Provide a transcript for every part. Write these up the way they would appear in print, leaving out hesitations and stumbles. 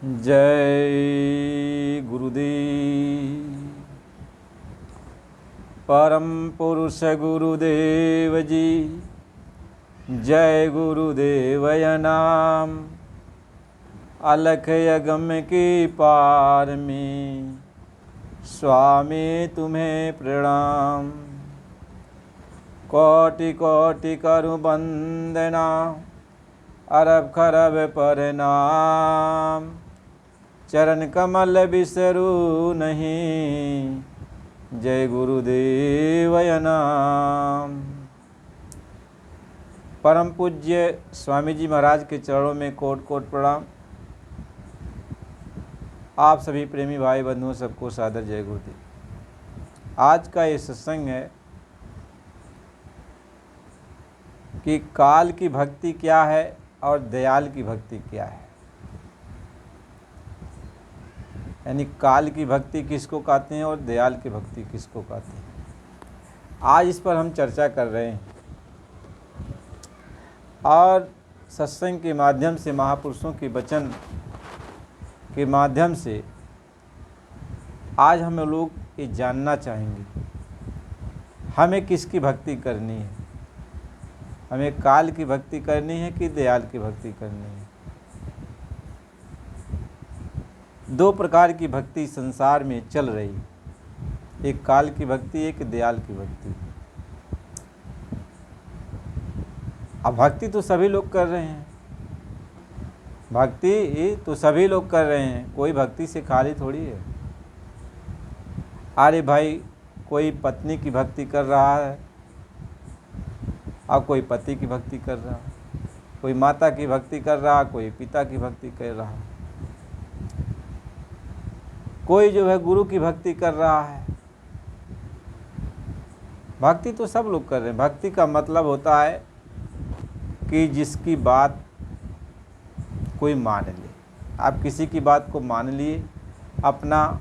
जय गुरुदेव। परम पुरुष गुरुदेव जी, जय गुरुदेवय नाम। अलख यगम की पार में स्वामी तुम्हें प्रणाम। कोटि कोटि करु वंदना, अरब खरब प्रणाम। चरण कमल बिसरू नहीं, जय गुरुदेवय नाम। परम पूज्य स्वामी जी महाराज के चरणों में कोट कोट प्रणाम। आप सभी प्रेमी भाई बंधुओं सबको सादर जय गुरुदेव। आज का ये सत्संग है कि काल की भक्ति क्या है और दयाल की भक्ति क्या है। यानी काल की भक्ति किसको कहते हैं और दयाल की भक्ति किसको कहते हैं। आज इस पर हम चर्चा कर रहे हैं और सत्संग के माध्यम से, महापुरुषों के वचन के माध्यम से आज हम लोग ये जानना चाहेंगे हमें किसकी भक्ति करनी है। हमें काल की भक्ति करनी है कि दयाल की भक्ति करनी है। दो प्रकार की भक्ति संसार में चल रही, एक काल की भक्ति, एक दयाल की भक्ति। अब भक्ति तो सभी लोग कर रहे हैं, भक्ति तो सभी लोग कर रहे हैं, कोई भक्ति से खाली थोड़ी है। अरे भाई, कोई पत्नी की भक्ति कर रहा है और कोई पति की भक्ति कर रहा है, कोई माता की भक्ति कर रहा है, कोई पिता की भक्ति कर रहा है, कोई जो है गुरु की भक्ति कर रहा है। भक्ति तो सब लोग कर रहे हैं। भक्ति का मतलब होता है कि जिसकी बात कोई मान ले। आप किसी की बात को मान लिए, अपना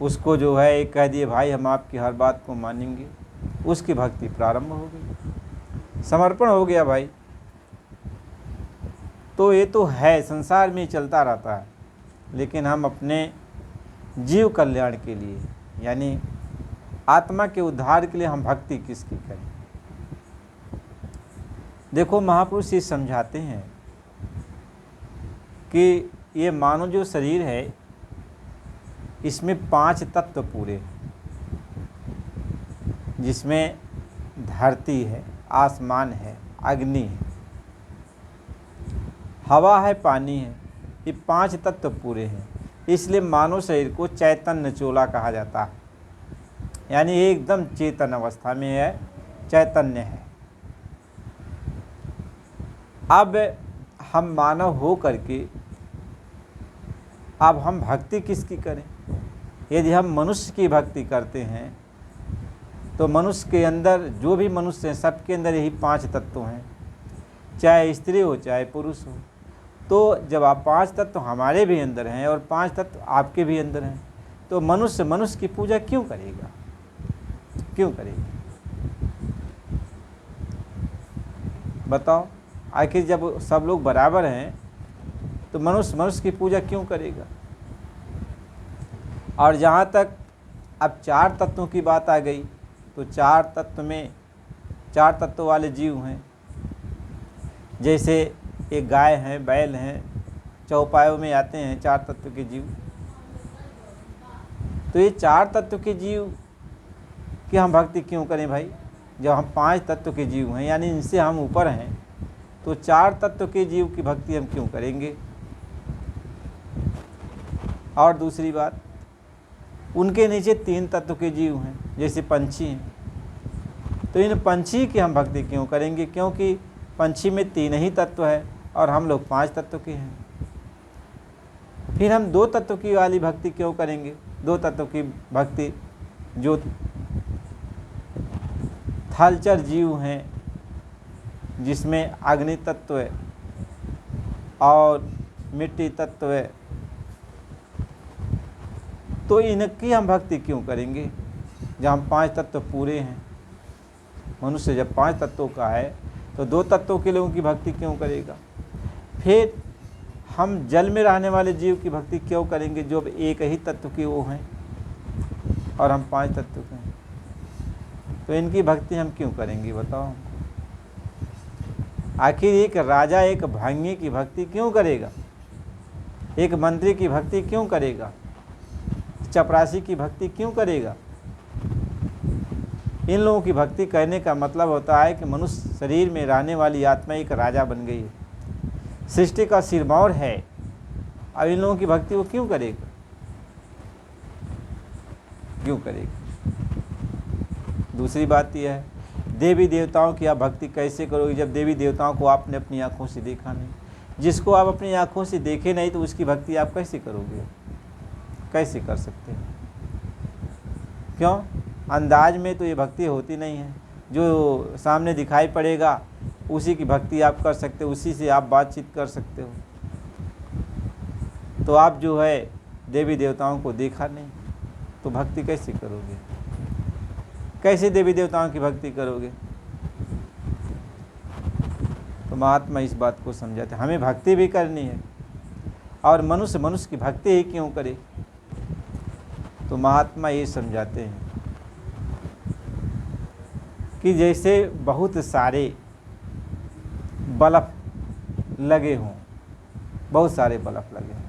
उसको जो है एक कह दिए भाई हम आपकी हर बात को मानेंगे, उसकी भक्ति प्रारंभ हो गई, समर्पण हो गया भाई। तो ये तो है, संसार में चलता रहता है। लेकिन हम अपने जीव कल्याण के लिए, यानी आत्मा के उद्धार के लिए हम भक्ति किसकी करें। देखो, महापुरुष ये समझाते हैं कि ये मानो जो शरीर है, इसमें 5 तत्व पूरे, जिसमें धरती है, आसमान है, अग्नि है, हवा है, पानी है। ये 5 तत्व पूरे हैं। इसलिए मानव शरीर को चैतन्य चोला कहा जाता है, यानी एकदम चेतन अवस्था में है, चैतन्य है। अब हम मानव हो करके अब हम भक्ति किसकी करें। यदि हम मनुष्य की भक्ति करते हैं तो मनुष्य के अंदर, जो भी मनुष्य हैं, सबके अंदर यही 5 तत्व हैं, चाहे स्त्री हो चाहे पुरुष हो। तो जब आप 5 तत्व हमारे भी अंदर हैं और 5 तत्व आपके भी अंदर हैं, तो मनुष्य की पूजा क्यों करेगा, क्यों करेगा बताओ। आखिर जब सब लोग बराबर हैं तो मनुष्य की पूजा क्यों करेगा। और जहाँ तक अब 4 तत्वों की बात आ गई, तो 4 तत्व में 4 तत्व वाले जीव हैं। जैसे एक गाय हैं, बैल हैं, चौपायों में आते हैं 4 तत्व के जीव। तो ये 4 तत्व के जीव की हम भक्ति क्यों करें भाई। जब हम 5 तत्व के जीव हैं, यानी इनसे हम ऊपर हैं, तो 4 तत्व के जीव की भक्ति हम क्यों करेंगे। और दूसरी बात, उनके नीचे 3 तत्व के जीव हैं, जैसे पंछी हैं। तो इन पंछी की हम भक्ति क्यों करेंगे, क्योंकि पंछी में 3 ही तत्व है और हम लोग 5 तत्व के हैं। फिर हम 2 तत्व की वाली भक्ति क्यों करेंगे। 2 तत्व की भक्ति जो थलचर जीव हैं, जिसमें अग्नि तत्व है और मिट्टी तत्व है, तो इनकी हम भक्ति क्यों करेंगे जब हम 5 तत्व पूरे हैं। मनुष्य जब 5 तत्वों का है तो 2 तत्वों के लोगों की भक्ति क्यों करेगा। फिर हम जल में रहने वाले जीव की भक्ति क्यों करेंगे जो अब एक ही तत्व के वो हैं और हम 5 तत्व के हैं? तो इनकी भक्ति हम क्यों करेंगे बताओ? आखिर एक राजा एक भांगे की भक्ति क्यों करेगा? एक मंत्री की भक्ति क्यों करेगा? चपरासी की भक्ति क्यों करेगा? इन लोगों की भक्ति करने का मतलब होता है कि मनुष्य शरीर में रहने वाली आत्मा एक राजा बन गई है, सृष्टि का सिरमौर है। अब इन लोगों की भक्ति वो क्यों करेगा? क्यों करेगा? दूसरी बात यह है, देवी देवताओं की आप भक्ति कैसे करोगे जब देवी देवताओं को आपने अपनी आंखों से देखा नहीं? जिसको आप अपनी आंखों से देखे नहीं तो उसकी भक्ति आप कैसे करोगे? कैसे कर सकते हैं? क्यों? अंदाज में तो ये भक्ति होती नहीं है। जो सामने दिखाई पड़ेगा उसी की भक्ति आप कर सकते हो, उसी से आप बातचीत कर सकते हो। तो आप जो है देवी देवताओं को देखा नहीं तो भक्ति कैसे करोगे? कैसे देवी देवताओं की भक्ति करोगे? तो महात्मा इस बात को समझाते, हमें भक्ति भी करनी है और मनुष्य की भक्ति ही क्यों करे? तो महात्मा ये समझाते हैं कि जैसे बहुत सारे बल्ब लगे हों, बहुत सारे बल्ब लगे हों,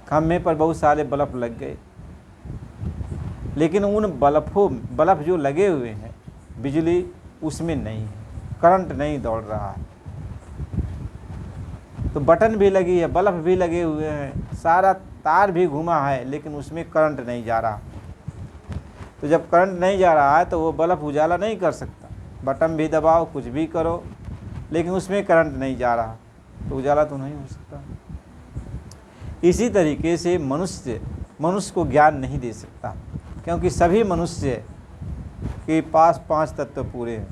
खम्भे पर बहुत सारे बल्ब लग गए, लेकिन उन बल्ब जो लगे हुए हैं बिजली उसमें नहीं है, करंट नहीं दौड़ रहा है। तो बटन भी लगी है, बल्ब भी लगे हुए हैं, सारा तार भी घुमा है, लेकिन उसमें करंट नहीं जा रहा। तो जब करंट नहीं जा रहा है तो वो बल्ब उजाला नहीं कर सकता। बटन भी दबाओ, कुछ भी करो, लेकिन उसमें करंट नहीं जा रहा तो उजाला तो नहीं हो सकता। इसी तरीके से मनुष्य को ज्ञान नहीं दे सकता, क्योंकि सभी मनुष्य के पास 5 तत्व पूरे हैं,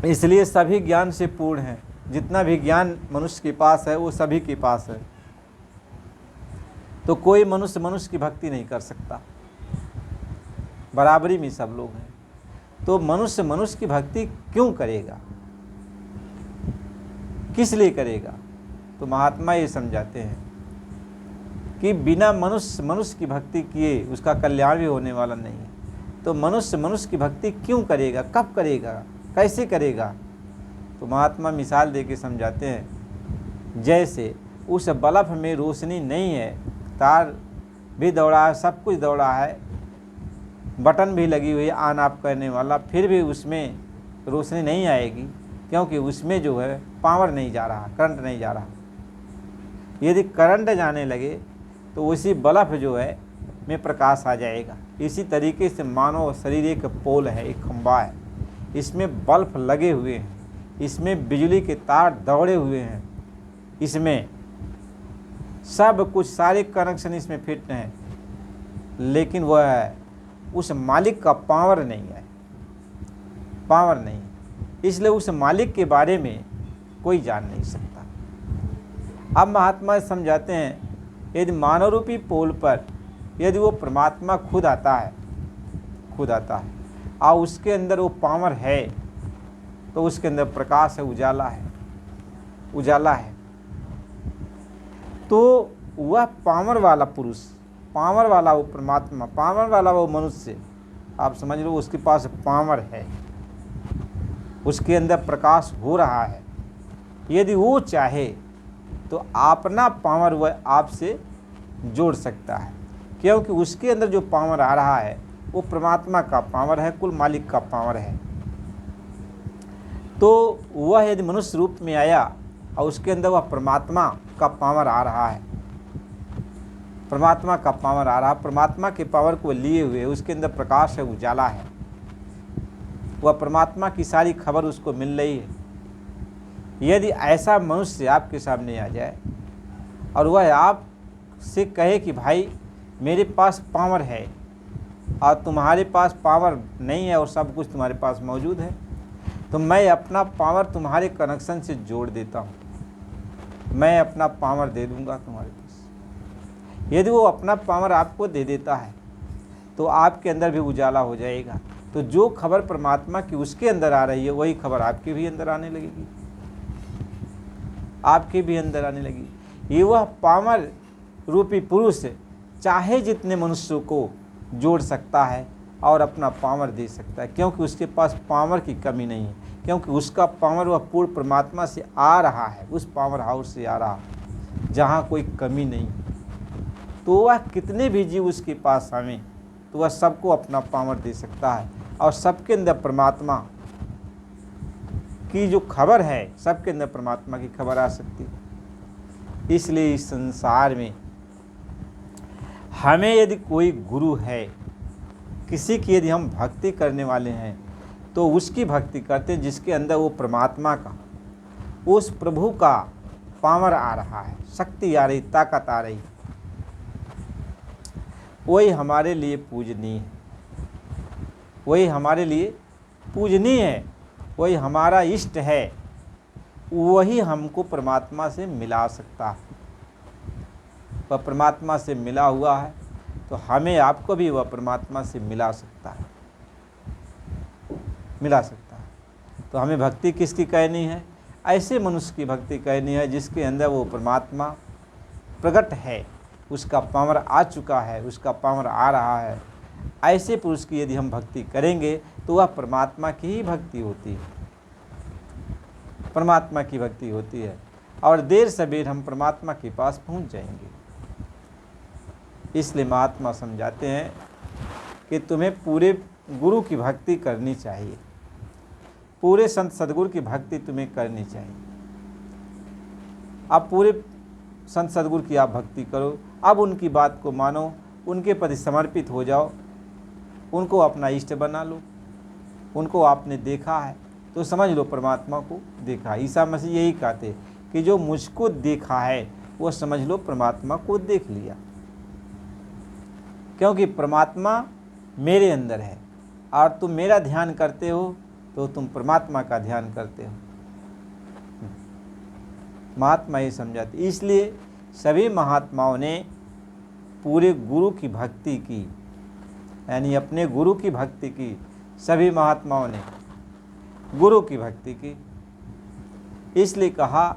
इसलिए सभी ज्ञान से पूर्ण हैं। जितना भी ज्ञान मनुष्य के पास है वो सभी के पास है। तो कोई मनुष्य की भक्ति नहीं कर सकता, बराबरी में सब लोग हैं। तो मनुष्य की भक्ति क्यों करेगा, किस लिए करेगा? तो महात्मा ये समझाते हैं कि बिना मनुष्य की भक्ति किए उसका कल्याण भी होने वाला नहीं है। तो मनुष्य की भक्ति क्यों करेगा, कब करेगा, कैसे करेगा? तो महात्मा मिसाल देके समझाते हैं, जैसे उस बल्ब में रोशनी नहीं है, तार भी दौड़ा है, सब कुछ दौड़ा है, बटन भी लगी हुई है ऑन ऑफ करने वाला, फिर भी उसमें रोशनी नहीं आएगी, क्योंकि उसमें जो है पावर नहीं जा रहा, करंट नहीं जा रहा। यदि करंट जाने लगे तो उसी बल्ब जो है में प्रकाश आ जाएगा। इसी तरीके से मानव शरीर एक पोल है, एक खंभा है, इसमें बल्ब लगे हुए हैं, इसमें बिजली के तार दौड़े हुए हैं, इसमें सब कुछ सारे कनेक्शन इसमें फिट हैं, लेकिन वह उस मालिक का पावर नहीं है, पावर नहीं, इसलिए उस मालिक के बारे में कोई जान नहीं सकता। अब महात्मा समझाते हैं, यदि मानव रूपी पोल पर यदि वो परमात्मा खुद आता है और उसके अंदर वो पावर है, तो उसके अंदर प्रकाश है, उजाला है, तो वह पावर वाला पुरुष, पावर वाला वो परमात्मा, पावर वाला वो मनुष्य, आप समझ लो उसके पास पावर है, उसके अंदर प्रकाश हो रहा है। यदि वो चाहे तो अपना पावर वह आपसे जोड़ सकता है, क्योंकि उसके अंदर जो पावर आ रहा है वो परमात्मा का पावर है, कुल मालिक का पावर है। तो वह यदि मनुष्य रूप में आया और उसके अंदर वह परमात्मा का पावर आ रहा है, परमात्मा का पावर आ रहा है, परमात्मा के पावर को लिए हुए उसके अंदर प्रकाश है, उजाला है, वह परमात्मा की सारी खबर उसको मिल रही है। यदि ऐसा मनुष्य आपके सामने आ जाए और वह आपसे कहे कि भाई मेरे पास पावर है और तुम्हारे पास पावर नहीं है और सब कुछ तुम्हारे पास मौजूद है, तो मैं अपना पावर तुम्हारे कनेक्शन से जोड़ देता हूँ, मैं अपना पावर दे दूँगा तुम्हारे पास। यदि वो अपना पावर आपको दे देता है तो आपके अंदर भी उजाला हो जाएगा। तो जो खबर परमात्मा की उसके अंदर आ रही है वही खबर आपके भी अंदर आने लगेगी। आपके भी अंदर आने लगी। ये वह पामर रूपी पुरुष चाहे जितने मनुष्यों को जोड़ सकता है और अपना पावर दे सकता है, क्योंकि उसके पास पावर की कमी नहीं है, क्योंकि उसका पावर वह पूर्ण परमात्मा से आ रहा है, उस पावर हाउस से आ रहा है जहाँ कोई कमी नहीं। तो वह कितने भी जीव उसके पास आवें तो वह सबको अपना पावर दे सकता है और सबके अंदर परमात्मा की जो खबर है, सबके अंदर परमात्मा की खबर आ सकती है। इसलिए इस संसार में हमें यदि कोई गुरु है, किसी की यदि हम भक्ति करने वाले हैं, तो उसकी भक्ति करते हैं जिसके अंदर वो परमात्मा का, उस प्रभु का पावर आ रहा है, शक्ति आ रही, ताकत आ रही, वही हमारे लिए पूजनीय है, वही हमारे लिए पूजनीय है, वही हमारा इष्ट है, वही हमको परमात्मा से मिला सकता है। वह परमात्मा से मिला हुआ है तो हमें आपको भी वह परमात्मा से मिला सकता है, मिला सकता है। तो हमें भक्ति किसकी करनी है? ऐसे मनुष्य की भक्ति करनी है जिसके अंदर वो परमात्मा प्रकट है, उसका पावर आ चुका है, उसका पावर आ रहा है। ऐसे पुरुष की यदि हम भक्ति करेंगे तो वह परमात्मा की ही भक्ति होती है, परमात्मा की भक्ति होती है, और देर सबेर हम परमात्मा के पास पहुंच जाएंगे। इसलिए महात्मा समझाते हैं कि तुम्हें पूरे गुरु की भक्ति करनी चाहिए, पूरे संत सदगुरु की भक्ति तुम्हें करनी चाहिए। अब पूरे संत सदगुरु की आप भक्ति करो, अब उनकी बात को मानो, उनके प्रति समर्पित हो जाओ, उनको अपना इष्ट बना लो। उनको आपने देखा है तो समझ लो परमात्मा को देखा। ईसा मसीह यही कहते कि जो मुझको देखा है वो समझ लो परमात्मा को देख लिया, क्योंकि परमात्मा मेरे अंदर है और तुम मेरा ध्यान करते हो तो तुम परमात्मा का ध्यान करते हो। महात्मा ये समझाते। इसलिए सभी महात्माओं ने पूरे गुरु की भक्ति की, यानी अपने गुरु की भक्ति की। सभी महात्माओं ने गुरु की भक्ति की। इसलिए कहा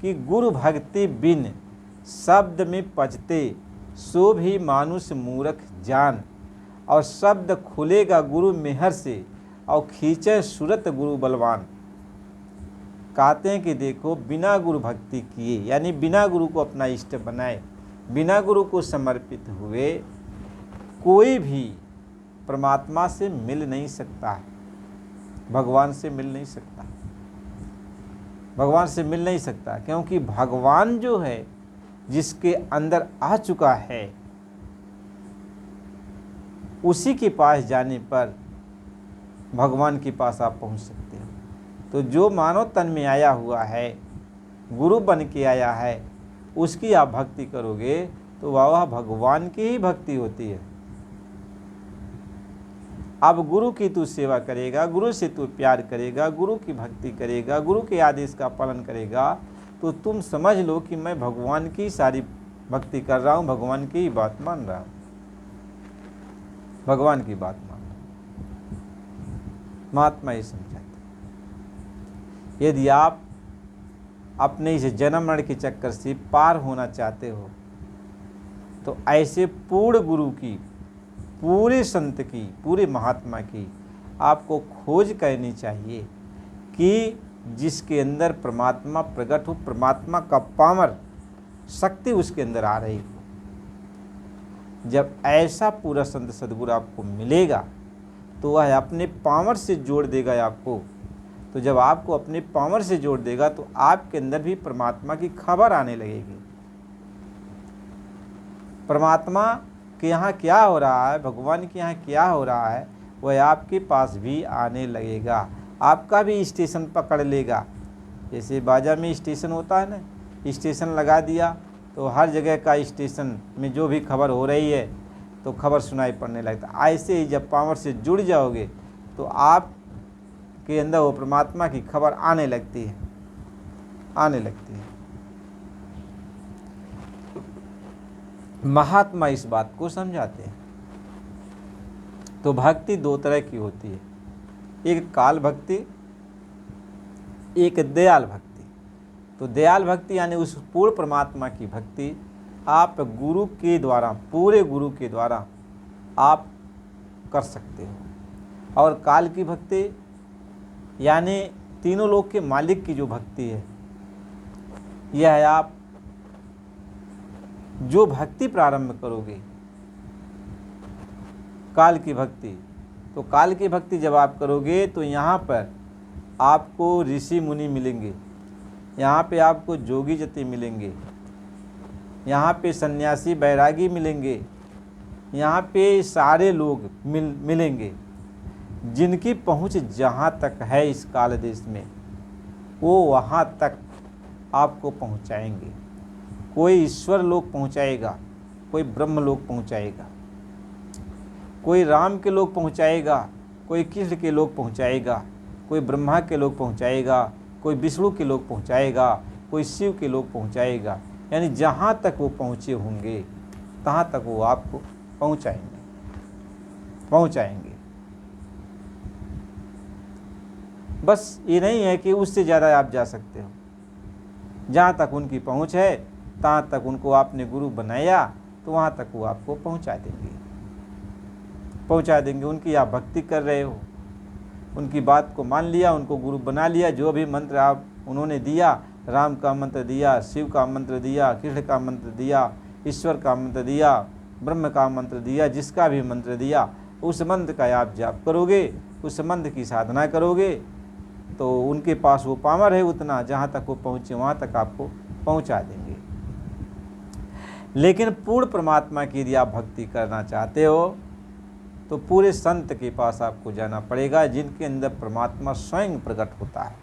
कि गुरु भक्ति बिन शब्द में पचते सो भी मानुष मूर्ख जान, और शब्द खुलेगा गुरु मेहर से और खींचे सूरत गुरु बलवान। कहते हैं कि देखो बिना गुरु भक्ति किए, यानी बिना गुरु को अपना इष्ट बनाए, बिना गुरु को समर्पित हुए कोई भी परमात्मा से मिल नहीं सकता है, भगवान से मिल नहीं सकता, भगवान से मिल नहीं सकता। क्योंकि भगवान जो है जिसके अंदर आ चुका है उसी के पास जाने पर भगवान के पास आप पहुंच सकते हो। तो जो मानव तन में आया हुआ है, गुरु बन के आया है, उसकी आप भक्ति करोगे तो वह भगवान की ही भक्ति होती है। अब गुरु की तू सेवा करेगा, गुरु से तू प्यार करेगा, गुरु की भक्ति करेगा, गुरु के आदेश का पालन करेगा, तो तुम समझ लो कि मैं भगवान की सारी भक्ति कर रहा हूँ, भगवान की ही बात मान रहा हूँ, भगवान की बात मान रहा हूँ। महात्मा ये समझाते। यदि आप अपने इस जन्म मरण के चक्कर से पार होना चाहते हो तो ऐसे पूर्ण गुरु की, पूरे संत की, पूरे महात्मा की आपको खोज करनी चाहिए कि जिसके अंदर परमात्मा प्रकट हो, परमात्मा का पावर शक्ति उसके अंदर आ रही हो। जब ऐसा पूरा संत सदगुरु आपको मिलेगा तो वह अपने पावर से जोड़ देगा आपको। तो जब आपको अपने पावर से जोड़ देगा तो आपके अंदर भी परमात्मा की खबर आने लगेगी। परमात्मा के यहाँ क्या हो रहा है, भगवान के यहाँ क्या हो रहा है, वह आपके पास भी आने लगेगा। आपका भी स्टेशन पकड़ लेगा। जैसे बाजा में स्टेशन होता है ना, स्टेशन लगा दिया तो हर जगह का स्टेशन में जो भी खबर हो रही है तो खबर सुनाई पड़ने लगता। ऐसे ही जब पावर से जुड़ जाओगे तो आप के अंदर वो परमात्मा की खबर आने लगती है, आने लगती है। महात्मा इस बात को समझाते हैं। तो भक्ति दो तरह की होती है, एक काल भक्ति, एक दयाल भक्ति। तो दयाल भक्ति यानी उस पूर्ण परमात्मा की भक्ति आप गुरु के द्वारा, पूरे गुरु के द्वारा आप कर सकते हो। और काल की भक्ति यानी तीनों लोक के मालिक की जो भक्ति है, यह है आप जो भक्ति प्रारंभ करोगे काल की भक्ति, तो काल की भक्ति जब आप करोगे तो यहाँ पर आपको ऋषि मुनि मिलेंगे, यहाँ पे आपको जोगी जति मिलेंगे, यहाँ पे सन्यासी बैरागी मिलेंगे, यहाँ पे सारे लोग मिलेंगे जिनकी पहुँच जहाँ तक है इस काल देश में, वो वहाँ तक आपको पहुँचाएंगे। कोई ईश्वर लोक पहुँचाएगा, कोई ब्रह्म लोक पहुँचाएगा, कोई राम के लोक पहुँचाएगा, कोई कृष्ण के लोक पहुँचाएगा, कोई ब्रह्मा के लोक पहुँचाएगा, कोई विष्णु के लोक पहुँचाएगा, कोई शिव के लोक पहुँचाएगा। यानी जहाँ तक वो पहुँचे होंगे तहाँ तक वो आपको पहुँचाएंगे। बस ये नहीं है कि उससे ज़्यादा आप जा सकते हो, जहाँ तक उनकी पहुँच है तहाँ तक उनको आपने गुरु बनाया तो वहाँ तक वो आपको पहुँचा देंगे। उनकी आप भक्ति कर रहे हो, उनकी बात को मान लिया, उनको गुरु बना लिया, जो भी मंत्र आप उन्होंने दिया, राम का मंत्र दिया, शिव का मंत्र दिया, कृष्ण का मंत्र दिया, ईश्वर का मंत्र दिया, ब्रह्म का मंत्र दिया, जिसका भी मंत्र दिया उस मंत्र का आप जाप करोगे, उस मंत्र की साधना करोगे तो उनके पास वो पावर है उतना, जहाँ तक वो पहुँचे वहाँ तक आपको पहुँचा देंगे। लेकिन पूर्ण परमात्मा की यदि आप भक्ति करना चाहते हो तो पूरे संत के पास आपको जाना पड़ेगा, जिनके अंदर परमात्मा स्वयं प्रकट होता है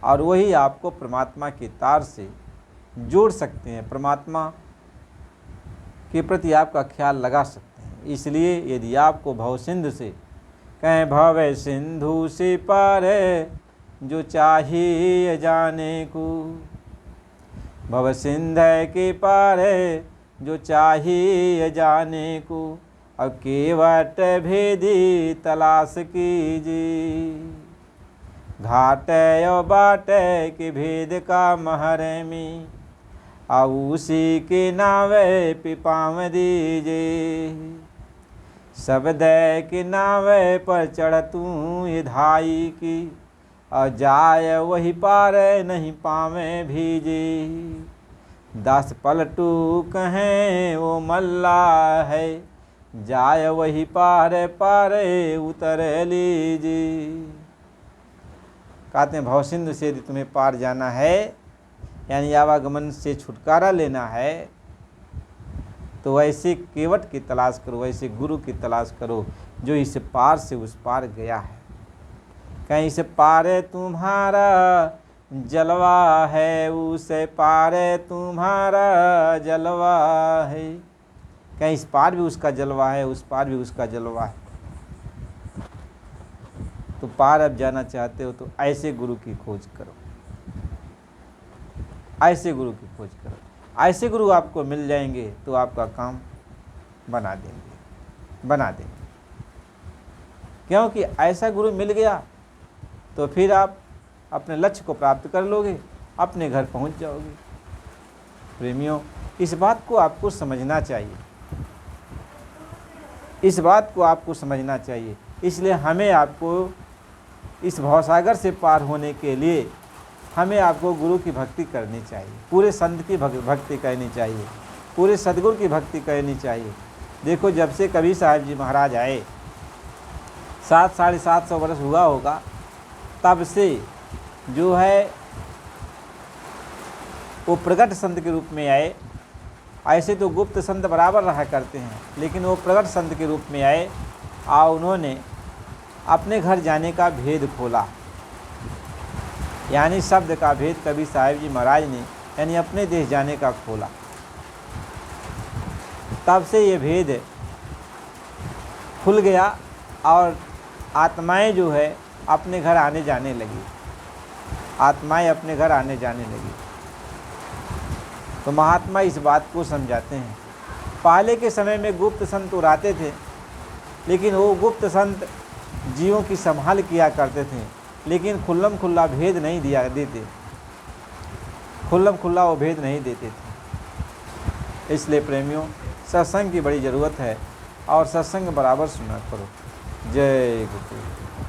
और वही आपको परमात्मा के तार से जोड़ सकते हैं, परमात्मा के प्रति आपका ख्याल लगा सकते हैं। इसलिए यदि आपको भव सिंधु से कहें, भव सिंधु से पार जो चाहिए जाने को, भव सिंधु के पार जो चाहिए जाने को, अब केवट भेदी तलाश कीजिए, घाट यो बाट के भेद का महरमी, अब उसी के नावे पिपाम दीजिए, शब्द के नावे पर चढ़ तू धाई की, और जाय वही पार नहीं पावे भीजे, दास पलटू कहें वो मल्ला है, जाय वही पार पार उतर लीजिए। कहते हैं भव सिंधु से यदि तुम्हें पार जाना है, यानी आवागमन से छुटकारा लेना है, तो ऐसे केवट की तलाश करो, ऐसे गुरु की तलाश करो जो इस पार से उस पार गया है। कहीं इस पार तुम्हारा जलवा है, उसे पार तुम्हारा जलवा है, कहीं इस पार भी उसका जलवा है, उस पार भी उसका जलवा है। तो पार अब जाना चाहते हो तो ऐसे गुरु की खोज करो, ऐसे गुरु की खोज करो। ऐसे गुरु आपको मिल जाएंगे तो आपका काम बना देंगे। क्योंकि ऐसा गुरु मिल गया तो फिर आप अपने लक्ष्य को प्राप्त कर लोगे, अपने घर पहुंच जाओगे। प्रेमियों, इस बात को आपको समझना चाहिए, इस बात को आपको समझना चाहिए। इसलिए हमें आपको इस भवसागर से पार होने के लिए हमें आपको गुरु की भक्ति करनी चाहिए, पूरे संत की भक्ति करनी चाहिए, पूरे सदगुरु की भक्ति करनी चाहिए। देखो, जब से कबीर साहब जी महाराज आए, 700-750 वर्ष हुआ होगा, तब से जो है वो प्रगट संत के रूप में आए। ऐसे तो गुप्त संत बराबर रहा करते हैं, लेकिन वो प्रगट संत के रूप में आए और उन्होंने अपने घर जाने का भेद खोला, यानी शब्द का भेद कबीर साहिब जी महाराज ने यानी अपने देश जाने का खोला। तब से ये भेद खुल गया और आत्माएं जो है अपने घर आने जाने लगी, आत्माएं अपने घर आने जाने लगी। तो महात्मा इस बात को समझाते हैं। पहले के समय में गुप्त संत उड़ाते थे, लेकिन वो गुप्त संत जीवों की संभाल किया करते थे, लेकिन खुल्लम खुल्ला भेद नहीं दिया देते। खुल्लम खुल्ला वो भेद नहीं देते थे। इसलिए प्रेमियों, सत्संग की बड़ी ज़रूरत है और सत्संग बराबर सुना करो। जय गुरु।